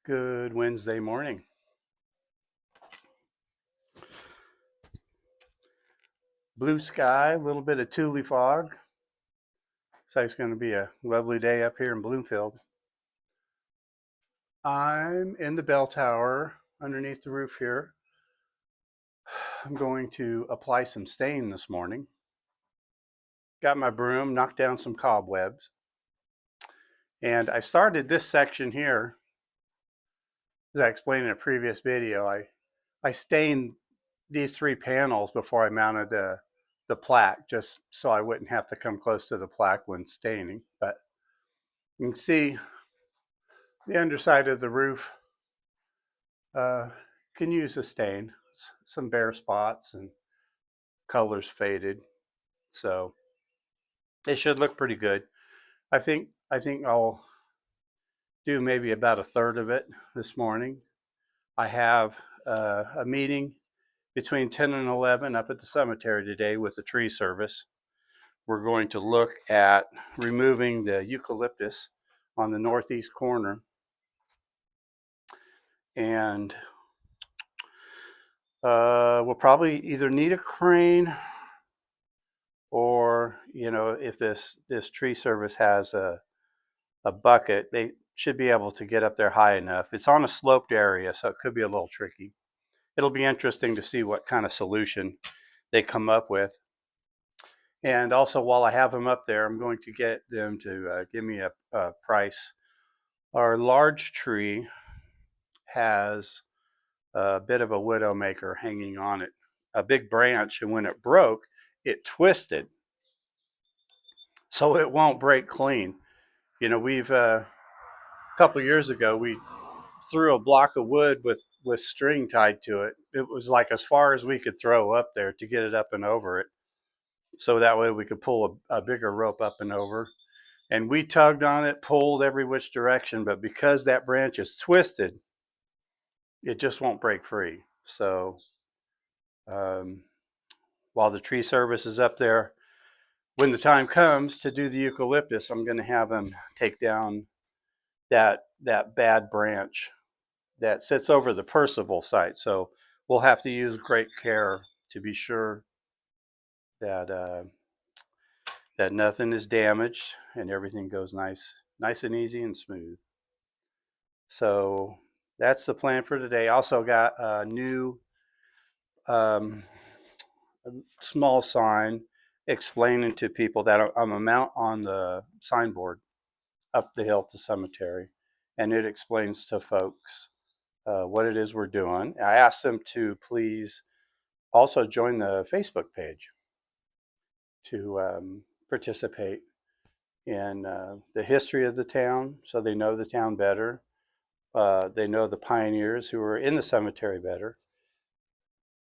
Good Wednesday morning. Blue sky, a little bit of Thule fog. Looks like it's going to be a lovely day up here in Bloomfield. I'm in the bell tower underneath the roof here. I'm going to apply some stain this morning. Got my broom, knocked down some cobwebs. And I started this section here, as I explained in a previous video. I stained these three panels before I mounted the plaque, just so I wouldn't have to come close to the plaque when staining. But you can see the underside of the roof can use a stain, some bare spots and colors faded. So it should look pretty good. I think I'll do maybe about a third of it this morning. I have a meeting between 10 and 11 up at the cemetery today with the tree service. We're going to look at removing the eucalyptus on the northeast corner. And we'll probably either need a crane or, if this tree service has a bucket, they should be able to get up there high enough. It's on a sloped area, so it could be a little tricky. It'll be interesting to see what kind of solution they come up with. And also, while I have them up there, I'm going to get them to give me a price. Our large tree has a bit of a widowmaker hanging on it, a big branch, and when it broke, it twisted, so it won't break clean. We've a couple years ago we threw a block of wood with string tied to it. It was like as far as we could throw up there to get it up and over it, so that way we could pull a bigger rope up and over. And we tugged on it, pulled every which direction, but because that branch is twisted, it just won't break free. So while the tree service is up there, when the time comes to do the eucalyptus, I'm going to have them take down that bad branch that sits over the Percival site. So we'll have to use great care to be sure that that nothing is damaged and everything goes nice and easy and smooth. So that's the plan for today. Also got a new small sign explaining to people that I'm a mount on the signboard up the hill to cemetery, and it explains to folks what it is we're doing. I asked them to please also join the Facebook page to participate in the history of the town, so they know the town better. They know the pioneers who were in the cemetery better,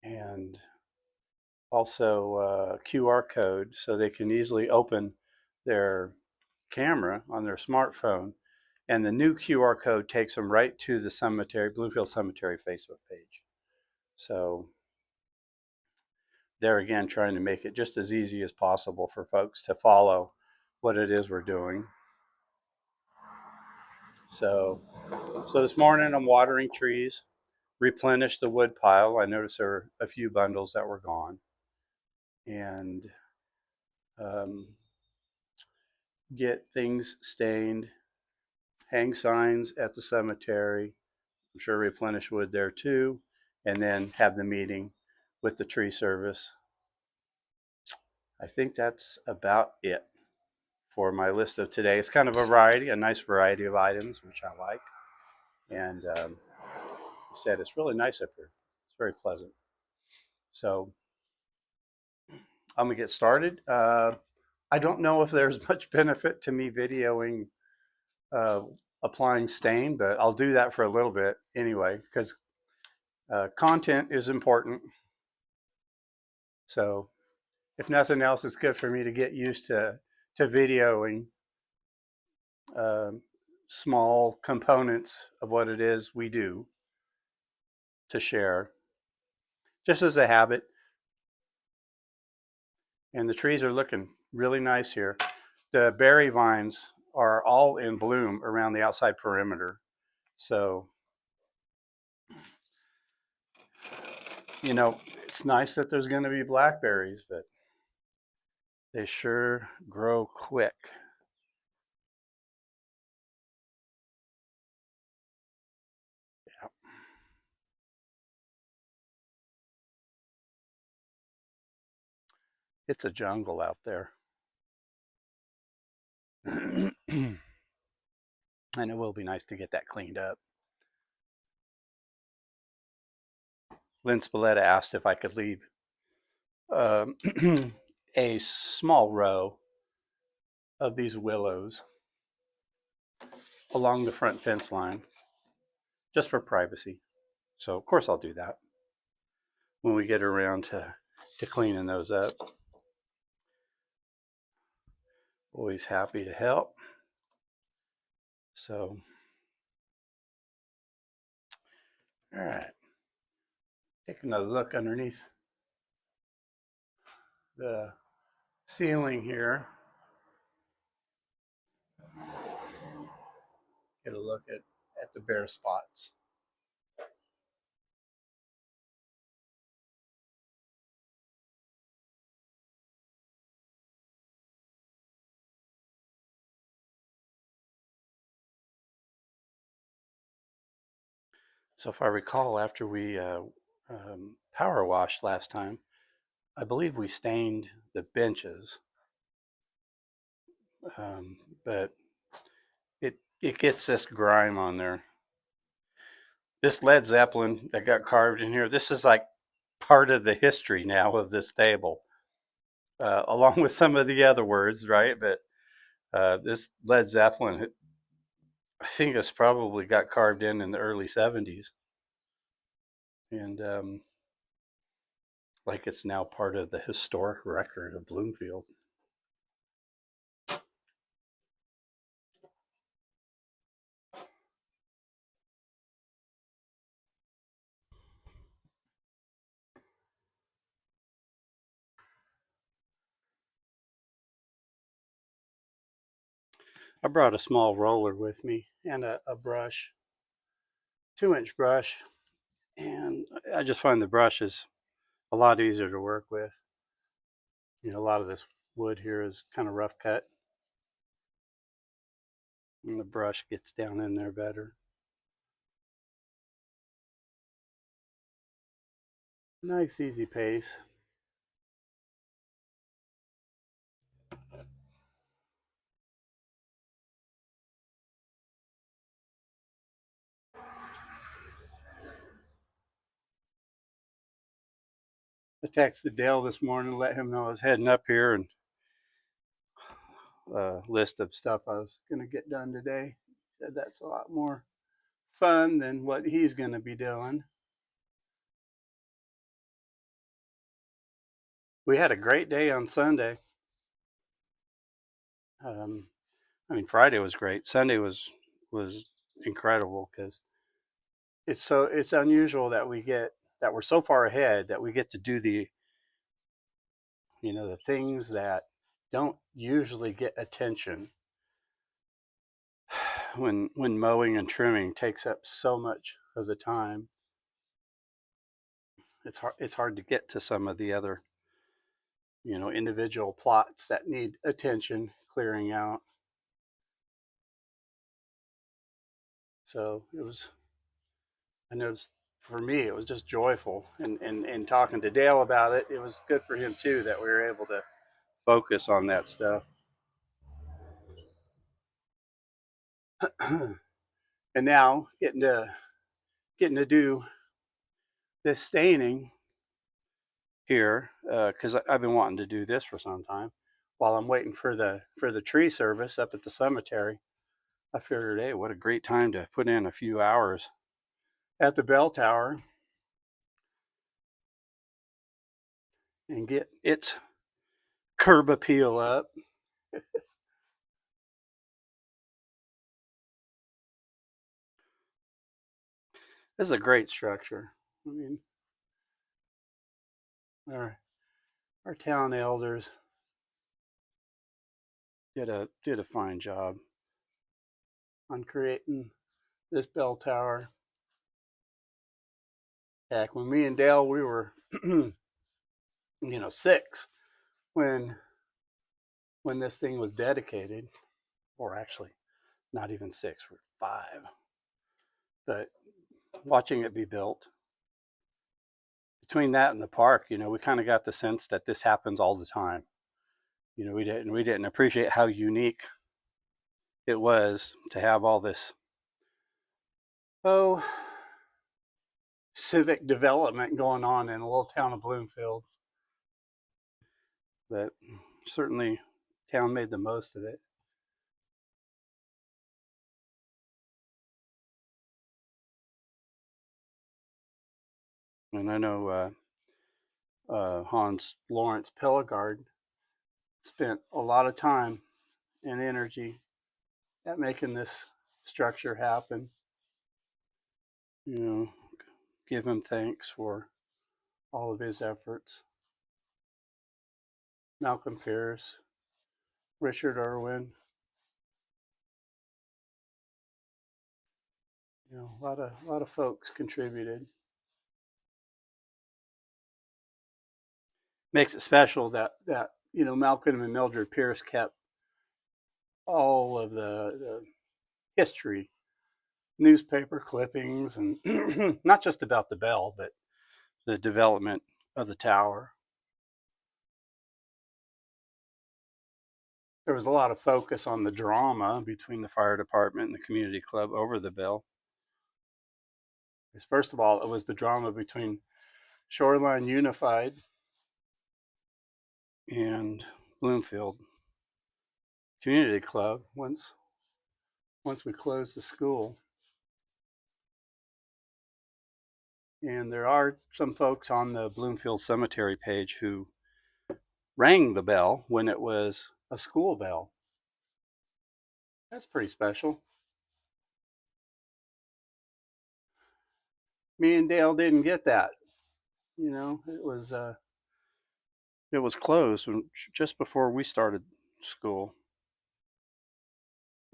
and also QR code, so they can easily open their camera on their smartphone, and the new QR code takes them right to the cemetery, Bloomfield Cemetery Facebook page. So there again, trying to make it just as easy as possible for folks to follow what it is we're doing. So this morning I'm watering trees, replenish the wood pile. I noticed there were a few bundles that were gone, and get things stained, hang signs at the cemetery. I'm sure replenish wood there too, and then have the meeting with the tree service. I think that's about it for my list of today. It's kind of a nice variety of items, which I like. And said it's really nice up here. It's very pleasant. So I'm gonna get started. I don't know if there's much benefit to me videoing applying stain, but I'll do that for a little bit anyway, because content is important. So if nothing else, it's good for me to get used to videoing small components of what it is we do to share, just as a habit. And the trees are looking really nice here. The berry vines are all in bloom around the outside perimeter. So You know, it's nice that there's going to be blackberries, but they sure grow quick. Yeah, it's a jungle out there. And it will be nice to get that cleaned up. Lynn Spalletta asked if I could leave um, a small row of these willows along the front fence line just for privacy. So, of course, I'll do that when we get around to cleaning those up. Always happy to help. So, all right, take another look underneath the ceiling here. Get a look at the bare spots. So, if I recall, after we power washed last time, I believe we stained the benches, um, but it gets this grime on there. This Led Zeppelin that got carved in here, this is like part of the history now of this table, along with some of the other words, right? But this Led Zeppelin, I think it's probably got carved in the early 70s. And like it's now part of the historic record of Bloomfield. I brought a small roller with me and a brush, 2-inch brush, and I just find the brush is a lot easier to work with. You know, a lot of this wood here is kind of rough cut, and the brush gets down in there better. Nice, easy pace. I texted Dale this morning, let him know I was heading up here and a list of stuff I was going to get done today. He said that's a lot more fun than what he's going to be doing. We had a great day on Sunday. Um, I mean, Friday was great. Sunday was incredible because it's unusual that we're so far ahead that we get to do the things that don't usually get attention when mowing and trimming takes up so much of the time. It's hard to get to some of the other individual plots that need attention clearing out. So I noticed for me it was just joyful, and talking to Dale about it, it was good for him too that we were able to focus on that stuff. And now getting to do this staining here because I've been wanting to do this for some time. While I'm waiting for the tree service up at the cemetery, I figured, hey, what a great time to put in a few hours at the bell tower and get its curb appeal up. This is a great structure. I mean, our our town elders did a fine job on creating this bell tower. Heck, when me and Dale, we were, 6 when this thing was dedicated, or actually not even 6, we're 5. But watching it be built, between that and the park, we kind of got the sense that this happens all the time. We didn't appreciate how unique it was to have all this oh civic development going on in a little town of Bloomfield. But certainly, town made the most of it. And I know Hans Lawrence Pellegard spent a lot of time and energy at making this structure happen. You know, give him thanks for all of his efforts. Malcolm Pierce, Richard Irwin, a lot of folks contributed. Makes it special that Malcolm and Mildred Pierce kept all of the history, newspaper clippings, and not just about the bell, but the development of the tower. There was a lot of focus on the drama between the fire department and the community club over the bell. Because first of all, it was the drama between Shoreline Unified and Bloomfield Community Club once we closed the school. And there are some folks on the Bloomfield Cemetery page who rang the bell when it was a school bell. That's pretty special. Me and Dale didn't get that. It was closed just before we started school.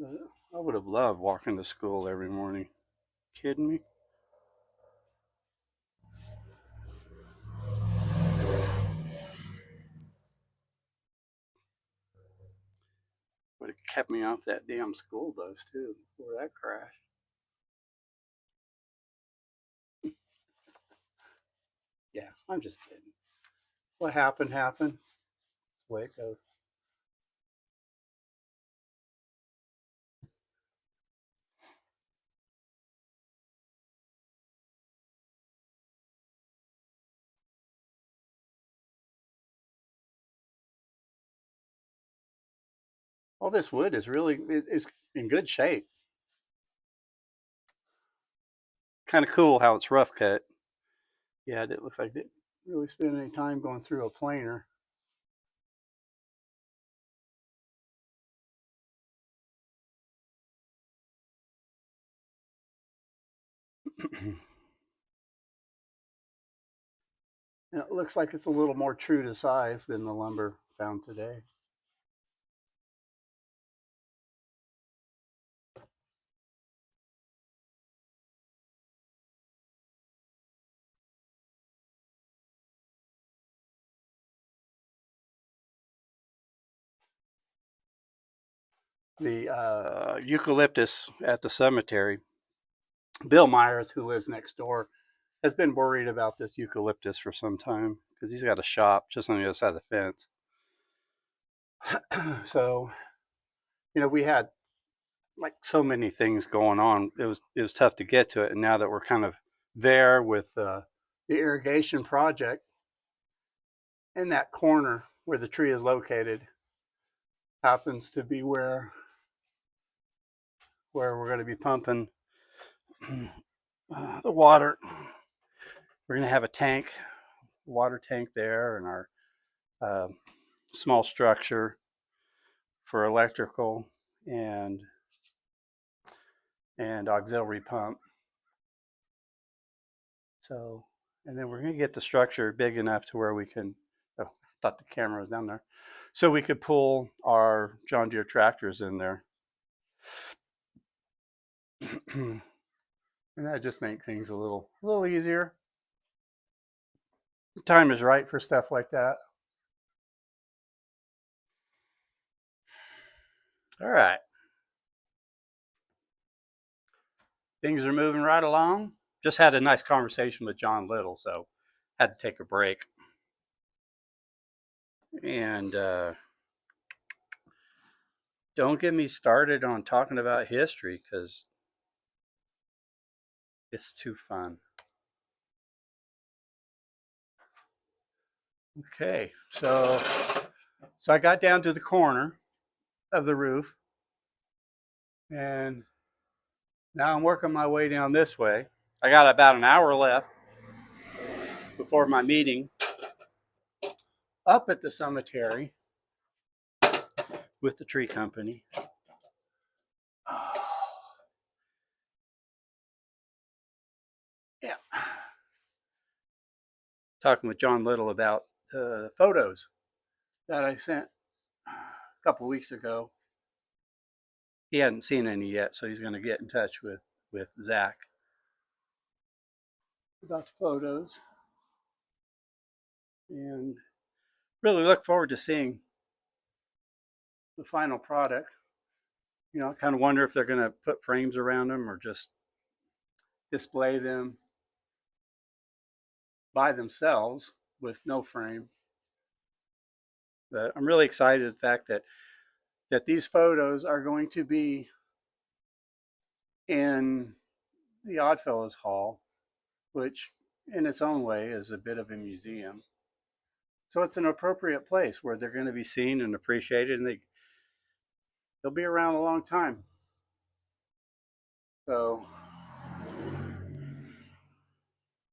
I would have loved walking to school every morning. Kidding me? Would have kept me off that damn school bus too before that crash. Yeah, I'm just kidding. What happened happened. That's the way it goes. All this wood is in good shape. Kind of cool how it's rough cut. Yeah, it looks like they didn't really spend any time going through a planer. And it looks like it's a little more true to size than the lumber found today. The eucalyptus at the cemetery, Bill Myers, who lives next door, has been worried about this eucalyptus for some time because he's got a shop just on the other side of the fence. So, we had like so many things going on. It was tough to get to it, and now that we're kind of there with the irrigation project, in that corner where the tree is located happens to be where we're going to be pumping the water. We're going to have a tank, water tank there, and our uh, small structure for electrical and auxiliary pump. So, and then we're going to get the structure big enough to where we can. Oh, I thought the camera was down there, so we could pull our John Deere tractors in there. And that just makes things a little easier. The time is right for stuff like that. All right. Things are moving right along. Just had a nice conversation with John Little, so had to take a break. And don't get me started on talking about history because it's too fun. Okay, so I got down to the corner of the roof, and now I'm working my way down this way. I got about an hour left before my meeting up at the cemetery with the tree company. Yeah, talking with John Little about photos that I sent a couple weeks ago. He hadn't seen any yet, so he's going to get in touch with Zach about the photos, and really look forward to seeing the final product. You know, I kind of wonder if they're going to put frames around them or just display them by themselves with no frame. But I'm really excited the fact that these photos are going to be in the Oddfellows Hall, which in its own way is a bit of a museum. So it's an appropriate place where they're going to be seen and appreciated, and they'll be around a long time. So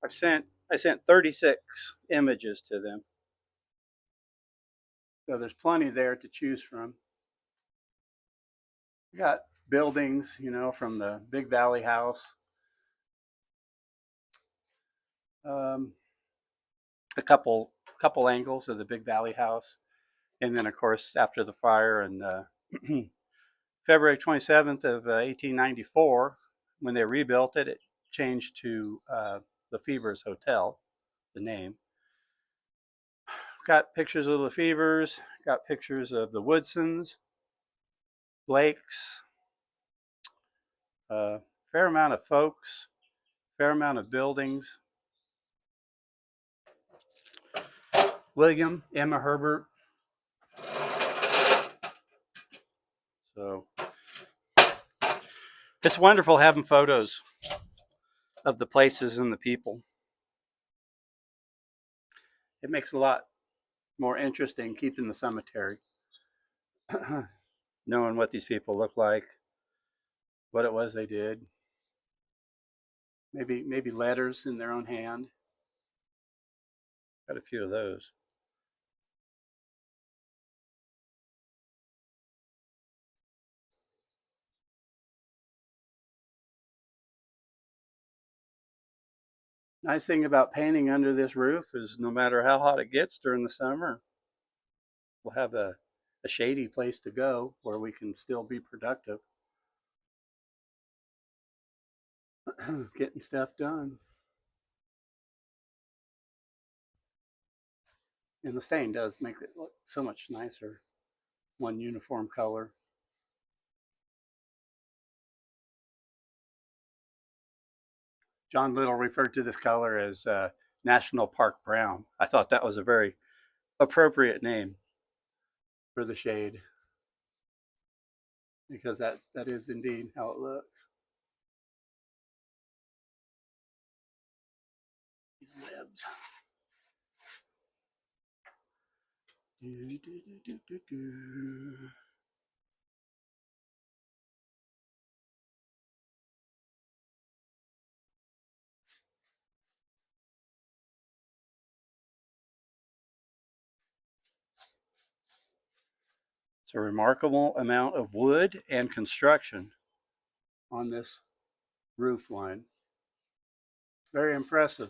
I sent 36 images to them. So there's plenty there to choose from. We got buildings, you know, from the Big Valley House, um, a couple angles of the Big Valley House, and then of course after the fire and February 27th of 1894, when they rebuilt it, it changed to the Lefevre's Hotel, the name. Got pictures of Lefevre's, got pictures of the Woodsons, Blakes, fair amount of folks, fair amount of buildings. William, Emma Herbert. So it's wonderful having photos of the places and the people. It makes a lot more interesting keeping the cemetery, knowing what these people look like, what it was they did, maybe letters in their own hand. Got a few of those. Nice thing about painting under this roof is no matter how hot it gets during the summer, we'll have a shady place to go where we can still be productive, getting stuff done. And the stain does make it look so much nicer. One uniform color. John Little referred to this color as National Park Brown. I thought that was a very appropriate name for the shade because that is indeed how it looks. These webs. Do, do, do. It's a remarkable amount of wood and construction on this roof line. Very impressive.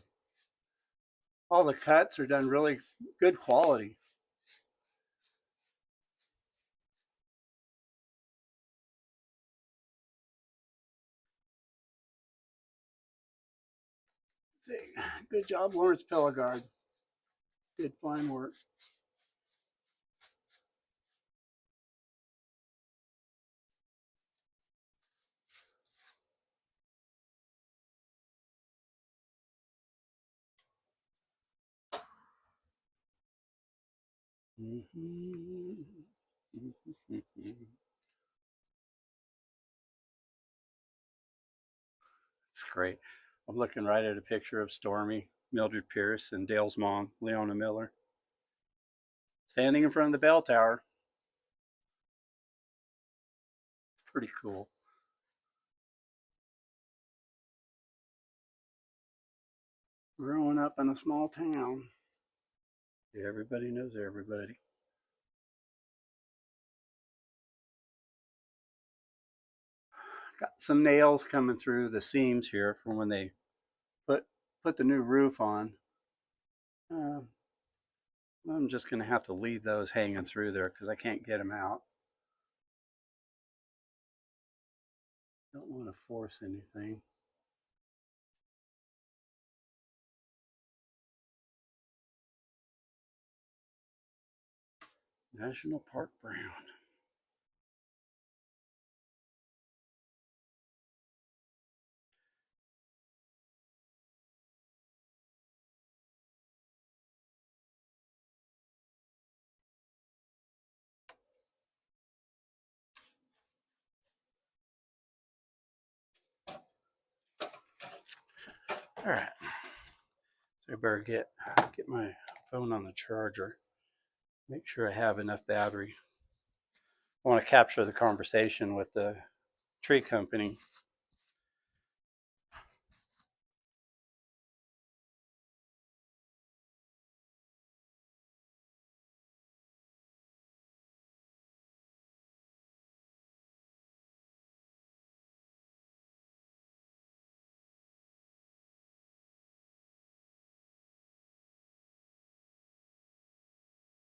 All the cuts are done really good quality. Good job, Lawrence Pellegard. Did fine work. It's great. I'm looking right at a picture of Stormy, Mildred Pierce, and Dale's mom, Leona Miller, standing in front of the bell tower. It's pretty cool. Growing up in a small town, everybody knows everybody. Got some nails coming through the seams here from when they put put the new roof on. Uh, I'm just going to have to leave those hanging through there because I can't get them out. Don't want to force anything. National Park Brown. All right. So I better get my phone on the charger. Make sure I have enough battery. I want to capture the conversation with the tree company